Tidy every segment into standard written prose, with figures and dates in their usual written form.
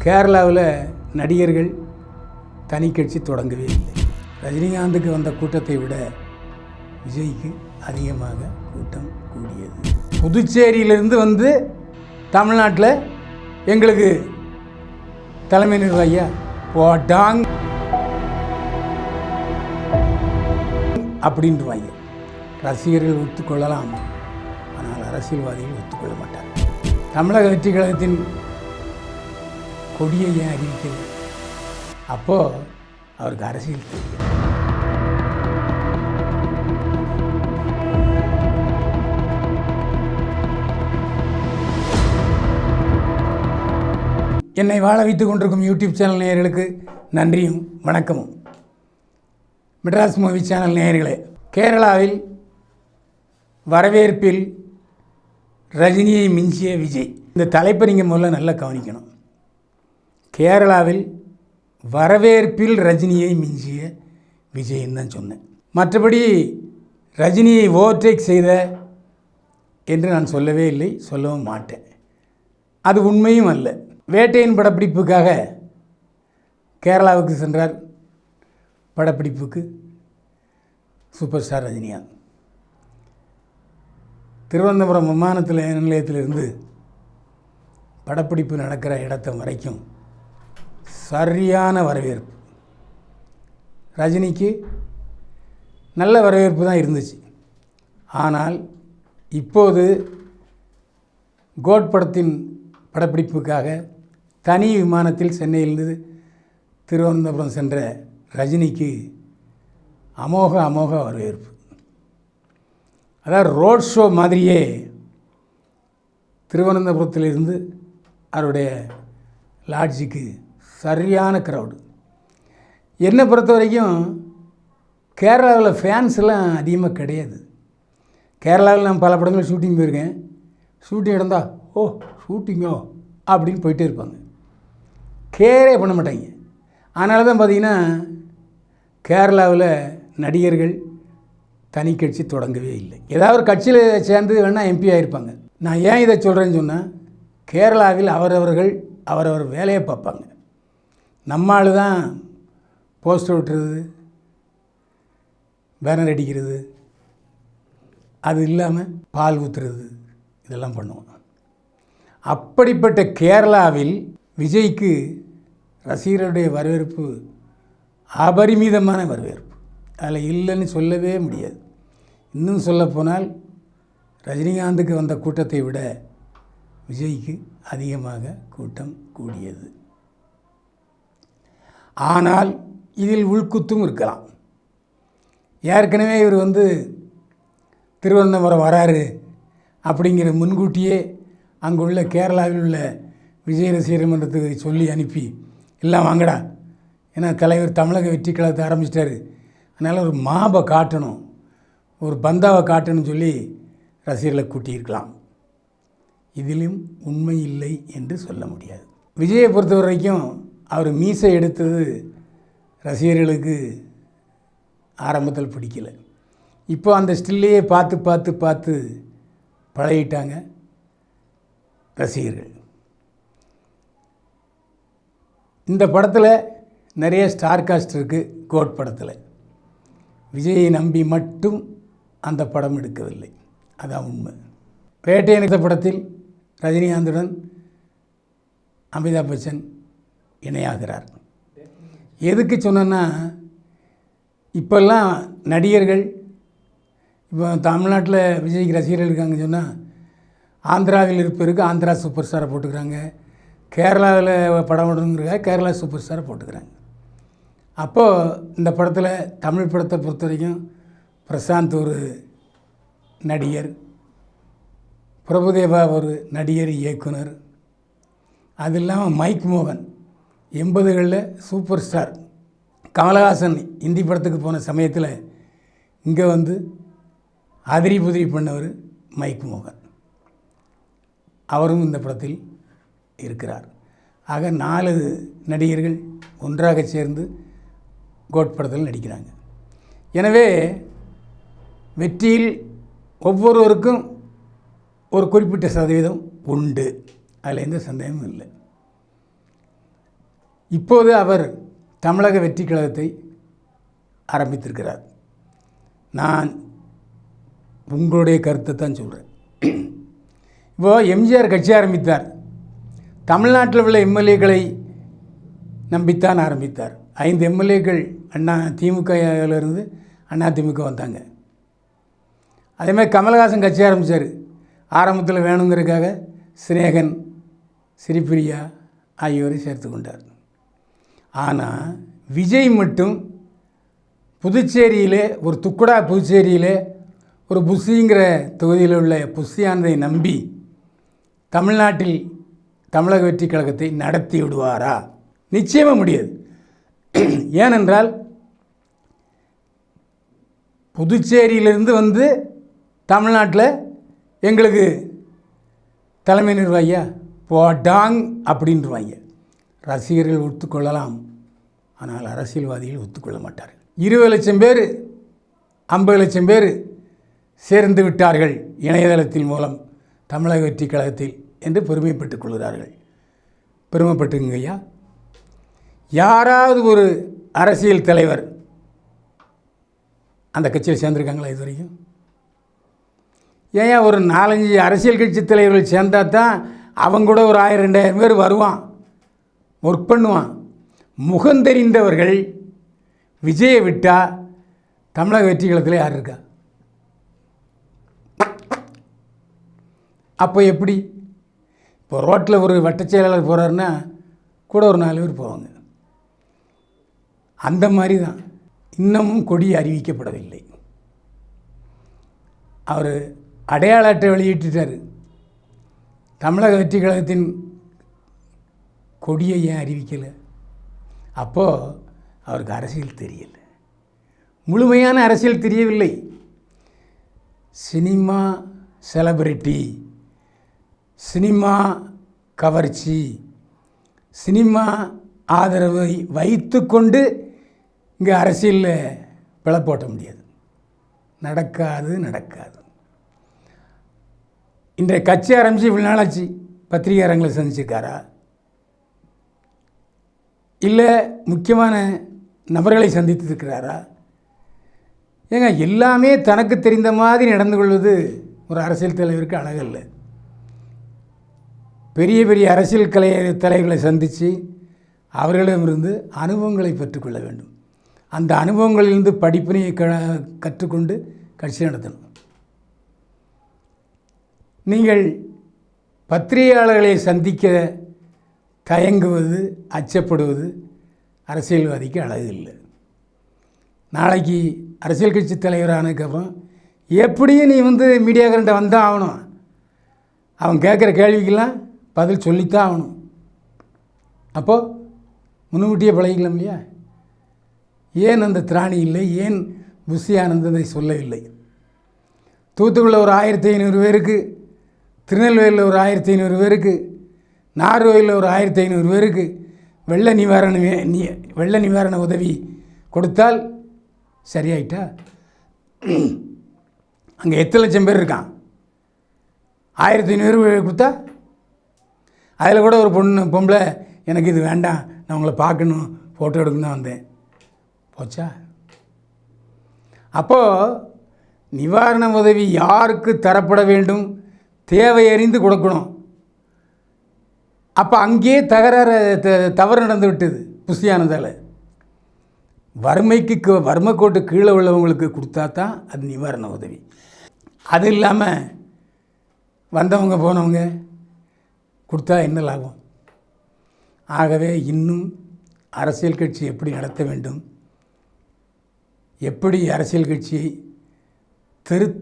கேரளாவில் நடிகர்கள் தனி கட்சி தொடங்கவே இல்லை. ரஜினிகாந்துக்கு வந்த கூட்டத்தை விட விஜய்க்கு அதிகமாக கூட்டம் கூடியது. புதுச்சேரியிலிருந்து வந்து தமிழ்நாட்டில் எங்களுக்கு தலைமை நிர்வாகியா போட்டாங் அப்படின்ட்டுவாங்க. ரசிகர்கள் ஒத்துக்கொள்ளலாம், ஆனால் அரசியல்வாதிகள் ஒத்துக்கொள்ள மாட்டார். தமிழக வெற்றி கழகத்தின் கொடியை ஏன் அறிவிக்கல? அப்போது அவருக்கு அரசியல் தெரியும். என்னை வாழ வைத்துக் கொண்டிருக்கும் யூடியூப் சேனல் நேயர்களுக்கு நன்றியும் வணக்கமும். மெட்ராஸ் மூவி சேனல் நேயர்களே, கேரளாவில் வரவேற்பில் ரஜினியை மிஞ்சிய விஜய். இந்த தலைப்பை நீங்கள் முதல்ல நல்லா கவனிக்கணும். கேரளாவில் வரவேற்பில் ரஜினியை மிஞ்சிய விஜய்ன்னு தான் சொன்னேன். மற்றபடி ரஜினியை ஓவர்டேக் செய்த என்று நான் சொல்லவே இல்லை, சொல்லவும் மாட்டேன். அது உண்மையும் அல்ல. வேட்டையின் படப்பிடிப்புக்காக கேரளாவுக்கு சென்றார். படப்பிடிப்புக்கு சூப்பர் ஸ்டார் ரஜினிகாந்த். திருவனந்தபுரம் விமான நிலையத்திலிருந்து படப்பிடிப்பு நடக்கிற இடத்த வரைக்கும் சரியான வரவேற்பு. ரஜினிக்கு நல்ல வரவேற்பு தான் இருந்துச்சு. ஆனால் இப்போது கோட் படத்தின் படப்பிடிப்புக்காக தனி விமானத்தில் சென்னையிலிருந்து திருவனந்தபுரம் சென்ற ரஜினிக்கு அமோக வரவேற்பு. அதாவது ரோட் ஷோ மாதிரியே திருவனந்தபுரத்திலிருந்து அவருடைய லாட்ஜுக்கு சரியான க்ரௌடு. என்னை பொறுத்த வரைக்கும் கேரளாவில் ஃபேன்ஸ் எல்லாம் அதிகமாக கிடையாது. கேரளாவில் நான் பல படங்கள் ஷூட்டிங் போயிருக்கேன். ஷூட்டிங் இடந்தா ஓ ஷூட்டிங்கோ அப்படின்னு போயிட்டே இருப்பாங்க, கேரே பண்ண மாட்டாங்க. அதனால தான் பார்த்திங்கன்னா கேரளாவில் நடிகர்கள் தனி கட்சி தொடங்கவே இல்லை. ஏதாவது ஒரு கட்சியில் சேர்ந்து வேணால் எம்பி ஆகிருப்பாங்க. நான் ஏன் இதை சொல்கிறேன்னு சொன்னால், கேரளாவில் அவரவர் வேலையை பார்ப்பாங்க. நம்மால் தான் போஸ்டர் ஒட்டுறது, பேனர் அடிக்கிறது, அது இல்லாமல் பால் ஊற்றுறது, இதெல்லாம் பண்ணுவோம். அப்படிப்பட்ட கேரளாவில் விஜய்க்கு ரசிகர்களுடைய வரவேற்பு அபரிமிதமான வரவேற்பு. அதில் இல்லைன்னு சொல்லவே முடியாது. இன்னும் சொல்லப்போனால் ரஜினிகாந்துக்கு வந்த கூட்டத்தை விட விஜய்க்கு அதிகமாக கூட்டம் கூடியது. ஆனால் இதில் உள்குத்தும் இருக்கலாம். ஏற்கனவே இவர் திருவனந்தபுரம் வராரு அப்படிங்கிற முன்கூட்டியே அங்குள்ள கேரளாவில் உள்ள விஜய் ரசிகர் மன்றத்துக்கு சொல்லி அனுப்பி எல்லாம் வாங்கடா, ஏன்னா தலைவர் தமிழக வெற்றி கழகத்தை ஆரம்பிச்சிட்டாரு, அதனால் ஒரு மாபை காட்டணும், ஒரு பந்தாவை காட்டணும்னு சொல்லி ரசிகர்களை கூட்டியிருக்கலாம். இதிலும் உண்மை இல்லை என்று சொல்ல முடியாது. விஜயை பொறுத்த வரைக்கும் அவர் மீசை எடுத்தது ரசிகர்களுக்கு ஆரம்பத்தில் பிடிக்கல. இப்போ அந்த ஸ்டில்லையே பார்த்து பழகிட்டாங்க ரசிகர்கள். இந்த படத்தில் நிறைய ஸ்டார் காஸ்ட் இருக்குது. கோட் படத்தில் விஜயை நம்பி மட்டும் அந்த படம் எடுக்கவில்லை, அதான் உண்மை. வேட்டையின் இந்த படத்தில் ரஜினிகாந்துடன் அமிதாப் பச்சன் இணையாகிறார். எதுக்கு சொன்னேன்னா, இப்போல்லாம் நடிகர்கள் இப்போ தமிழ்நாட்டில் விஜய்க்கு ரசிகர்கள் இருக்காங்கன்னு சொன்னால், ஆந்திராவில் இருப்பதற்கு ஆந்திரா சூப்பர் ஸ்டாரை போட்டுக்கிறாங்க, கேரளாவில் படம் விடணுங்கிறத கேரளா சூப்பர் ஸ்டாரை போட்டுக்கிறாங்க. அப்போது இந்த படத்தில் தமிழ் படத்தை பொறுத்த வரைக்கும் பிரசாந்த் ஒரு நடிகர், பிரபுதேவா ஒரு நடிகர் இயக்குனர், அது இல்லாமல் மைக் மோகன் 80களில் சூப்பர் ஸ்டார். கமலஹாசன் இந்தி படத்துக்கு போன சமயத்தில் இங்கே அதிரி புதிரி பண்ணவர் மைக் மோகன், அவரும் இந்த படத்தில் இருக்கிறார். ஆக 4 நடிகர்கள் ஒன்றாக சேர்ந்து கோட் படத்தில் நடிக்கிறாங்க. எனவே வெற்றியில் ஒவ்வொருவருக்கும் ஒரு குறிப்பிட்ட சதவீதம் உண்டு, அதில் எந்த சந்தேகமும் இல்லை. இப்போது அவர் தமிழக வெற்றி கழகத்தை ஆரம்பித்திருக்கிறார். நான் உங்களுடைய கருத்தை தான் சொல்கிறேன். இப்போது எம்ஜிஆர் கட்சி ஆரம்பித்தார். தமிழ்நாட்டில் உள்ள எம்எல்ஏக்களை நம்பித்தான் ஆரம்பித்தார். 5 எம்எல்ஏக்கள் திமுகவிலிருந்து அதிமுக வந்தாங்க. அதேமாதிரி கமலஹாசன் கட்சி ஆரம்பித்தார். ஆரம்பத்தில் வேணுங்கிறதுக்காக சிநேகன், ஸ்ரீபிரியா ஆகியோரை சேர்த்து கொண்டார். ஆனால் விஜய் மட்டும் புதுச்சேரியிலே ஒரு துக்குடா புதுச்சேரியிலே ஒரு புஷிங்கிற தொகுதியில் உள்ள புஷியானதை நம்பி தமிழ்நாட்டில் தமிழக வெற்றி கழகத்தை நடத்தி விடுவாரா? நிச்சயமாக முடியாது. ஏனென்றால் புதுச்சேரியிலிருந்து வந்து தமிழ்நாட்டில் எங்களுக்கு தலைமை நிர்வாகியா போட்டாங் அப்படின்றவாங்க. ரசிகர்கள் ஒத்துக்கொள்ளலாம், ஆனால் அரசியல்வாதிகள் ஒத்துக்கொள்ள மாட்டார்கள். 20 லட்சம் பேர் 50 லட்சம் பேர் சேர்ந்து விட்டார்கள் இணையதளத்தின் மூலம் தமிழக வெற்றி கழகத்தில் என்று பெருமைப்பட்டுக் கொள்கிறார்கள். பெருமைப்பட்டுங்க ஐயா. யாராவது ஒரு அரசியல் தலைவர் அந்த கட்சியில் சேர்ந்துருக்காங்களா இது வரைக்கும்? ஏன் ஒரு 4-5 அரசியல் கட்சி தலைவர்கள் சேர்ந்தால் தான் அவங்க கூட ஒரு 1000-2000 பேர் வருவான், ஒர்க் பண்ணுவான். முகந்தெரிந்தவர்கள் விஜயை விட்டால் தமிழக வெற்றி கழகத்தில் யார் இருக்கா? அப்போ எப்படி? இப்போ ரோட்டில் ஒரு வட்டச் செயலாளர் போகிறாருன்னா கூட ஒரு 4 பேர் போவாங்க. அந்த மாதிரி தான் இன்னமும் கொடி அறிவிக்கப்படவில்லை. அவர் அடையாள அட்டை வெளியிட்டுட்டார். தமிழக வெற்றி கழகத்தின் கொடியை ஏன் அறிவிக்கலை? அப்போது அவருக்கு அரசியல் தெரியலை, முழுமையான அரசியல் தெரியவில்லை. சினிமா செலிபிரிட்டி, சினிமா கவர்ச்சி, சினிமா ஆதரவை வைத்து கொண்டு இங்கே அரசியலில் பிழை போட்ட முடியாது. நடக்காது. இன்றைய கட்சி ஆரம்பித்து இவ்வளோ நாளாச்சு, பத்திரிகையாளர்களை சந்திச்சிருக்காரா? இல்லை முக்கியமான நபர்களை சந்தித்திருக்கிறாரா? ஏங்க எல்லாமே தனக்கு தெரிந்த மாதிரி நடந்து கொள்வது ஒரு அரசியல் தலைவருக்கு அழகல்ல. பெரிய பெரிய அரசியல் தலைவர்களை சந்தித்து அவர்களிடமிருந்து அனுபவங்களை பெற்றுக்கொள்ள வேண்டும். அந்த அனுபவங்களிலிருந்து படிப்பினையை கற்றுக்கொண்டு கட்சி நடத்தணும். நீங்கள் பத்திரிகையாளர்களை சந்திக்க தயங்குவது, அச்சப்படுவது அரசியல்வாதிக்கு அழகு இல்லை. நாளைக்கு அரசியல் கட்சி தலைவரானதுக்கப்புறம் எப்படியும் நீ மீடியாக்காரன்ட்ட வந்தால் ஆகணும். அவன் கேட்குற கேள்விக்கெல்லாம் பதில் சொல்லித்தான் ஆகணும். அப்போது முன்கூட்டியே பழகிக்கலாம் இல்லையா? ஏன் அந்த திராணி இல்லை? ஏன் புஷி ஆனந்ததை சொல்லவில்லை? தூத்துக்குடியில் ஒரு 1500 பேருக்கு, திருநெல்வேலியில் ஒரு 1500 பேருக்கு, நார்வேயில் ஒரு 1500 பேருக்கு வெள்ள நிவாரண உதவி கொடுத்தால் சரியாயிட்டா? அங்கே எத்தனை லட்சம் பேர் இருக்கான்? 1500 பேர் கொடுத்தா அதில் கூட ஒரு பொம்பளை எனக்கு இது வேண்டாம், நான் உங்களை பார்க்கணும், ஃபோட்டோ எடுக்கணும் தான் வந்தேன், போச்சா? அப்போது நிவாரண உதவி யாருக்கு தரப்பட வேண்டும், தேவை அறிந்து கொடுக்கணும். அப்போ அங்கேயே தவறு நடந்து விட்டது புஷியானதால். வறுமைக்கோட்டு கீழே உள்ளவங்களுக்கு கொடுத்தா தான் அது நிவாரண உதவி. அது இல்லாமல் வந்தவங்க போனவங்க கொடுத்தா என்ன லாபம்? ஆகவே இன்னும் அரசியல் கட்சி எப்படி நடத்த வேண்டும், எப்படி அரசியல் கட்சியை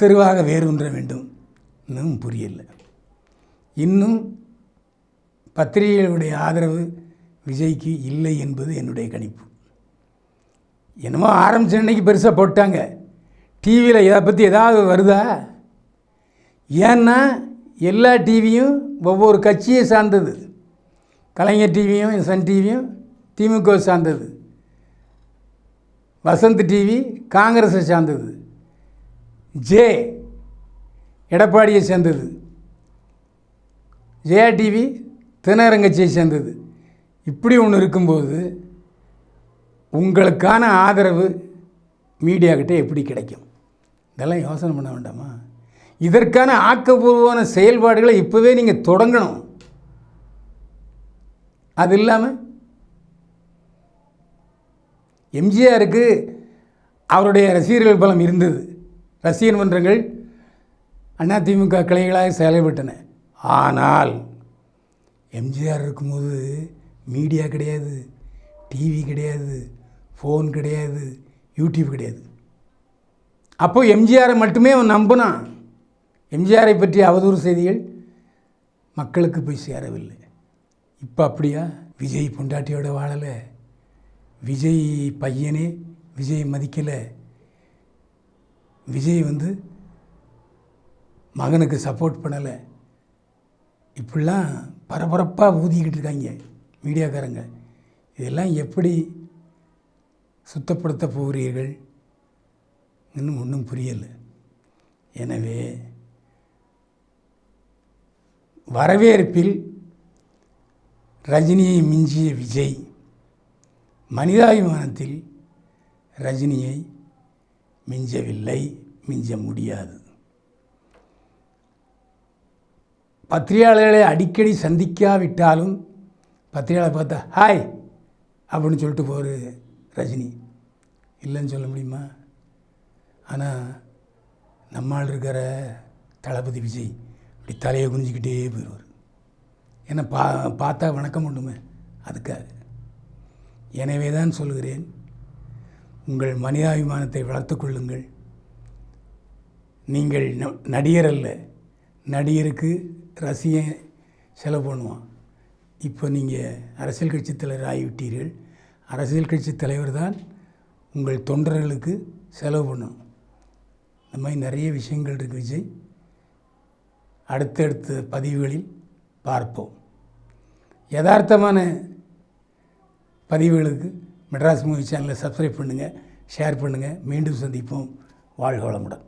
தெருவாக வேரூன்ற வேண்டும் இன்னும் புரியலை. இன்னும் பத்திரிகைகளுடைய ஆதரவு விஜய்க்கு இல்லை என்பது என்னுடைய கணிப்பு. என்னமோ ஆரம்பித்த அன்னைக்கு பெருசாக போட்டாங்க, டிவியில் இதை பற்றி ஏதாவது வருதா? ஏன்னா எல்லா டிவியும் ஒவ்வொரு கட்சியை சார்ந்தது. கலைஞர் டிவியும் சன் டிவியும் திமுக சார்ந்தது, வசந்த் டிவி காங்கிரஸை சார்ந்தது, எடப்பாடியை சேர்ந்தது, ஜெயா டிவி தினகரன் கட்சியை சேர்ந்தது. இப்படி ஒன்று இருக்கும்போது உங்களுக்கான ஆதரவு மீடியாக்கிட்ட எப்படி கிடைக்கும்? இதெல்லாம் யோசனை பண்ண வேண்டாமா? இதற்கான ஆக்கப்பூர்வமான செயல்பாடுகளை இப்போவே நீங்கள் தொடங்கணும். அது இல்லாமல் எம்ஜிஆருக்கு அவருடைய ரசிகர்கள் பலம் இருந்தது. ரசிகர் மன்றங்கள் அதிமுக கிளைகளாக செயல்பட்டன. ஆனால் எம்ஜிஆர் இருக்கும்போது மீடியா கிடையாது, டிவி கிடையாது, ஃபோன் கிடையாது, யூடியூப் கிடையாது. அப்போ எம்ஜிஆரை மட்டுமே அவன் நம்பினான். எம்ஜிஆரை பற்றிய அவதூறு செய்திகள் மக்களுக்கு போய் சேரவில்லை. இப்போ அப்படியா? விஜய் பொண்டாட்டியோட வாழலை, விஜய் பையனே விஜய் மதிக்கலை, விஜய் மகனுக்கு சப்போர்ட் பண்ணலை, இப்படிலாம் பரபரப்பாக ஊதிக்கிட்டு இருக்காங்க மீடியாக்காரங்க. இதெல்லாம் எப்படி சுத்தப்படுத்த போகிறீர்கள் இன்னும் ஒன்றும் புரியலை. எனவே வரவேற்பில் ரஜினியை மிஞ்சிய விஜய் மனிதாபிமானத்தில் ரஜினியை மிஞ்சவில்லை, மிஞ்ச முடியாது. பத்திரிகையாளர்களை அடிக்கடி சந்திக்காவிட்டாலும் பத்திரிகையாளர் பார்த்தா ஹாய் அப்படின்னு சொல்லிட்டு போகிற ரஜினி இல்லைன்னு சொல்ல முடியுமா? ஆனால் நம்மால் இருக்கிற தளபதி விஜய் இப்படி தலையை குனிஞ்சிக்கிட்டே போயிடுவார். ஏன்னா பார்த்தா வணக்கம் உண்டுமே, அதுக்காக. எனவே தான் சொல்கிறேன், உங்கள் மனிதாபிமானத்தை வளர்த்து கொள்ளுங்கள். நீங்கள் நடிகர் அல்ல, நடிகருக்கு ரசிகன் செலவு பண்ணுவான். இப்போ நீங்கள் அரசியல் கட்சி தலைவர் ஆகிவிட்டீர்கள். அரசியல் கட்சி தலைவர் தான் உங்கள் தொண்டர்களுக்கு செலவு பண்ணணும். இந்த மாதிரி நிறைய விஷயங்கள் இருக்குது விஜய். அடுத்தடுத்த பதிவுகளில் பார்ப்போம். யதார்த்தமான பதிவுகளுக்கு மெட்ராஸ் மூவி சேனலை சப்ஸ்கிரைப் பண்ணுங்கள், ஷேர் பண்ணுங்கள். மீண்டும் சந்திப்போம். வாழ்க வளமுடன்.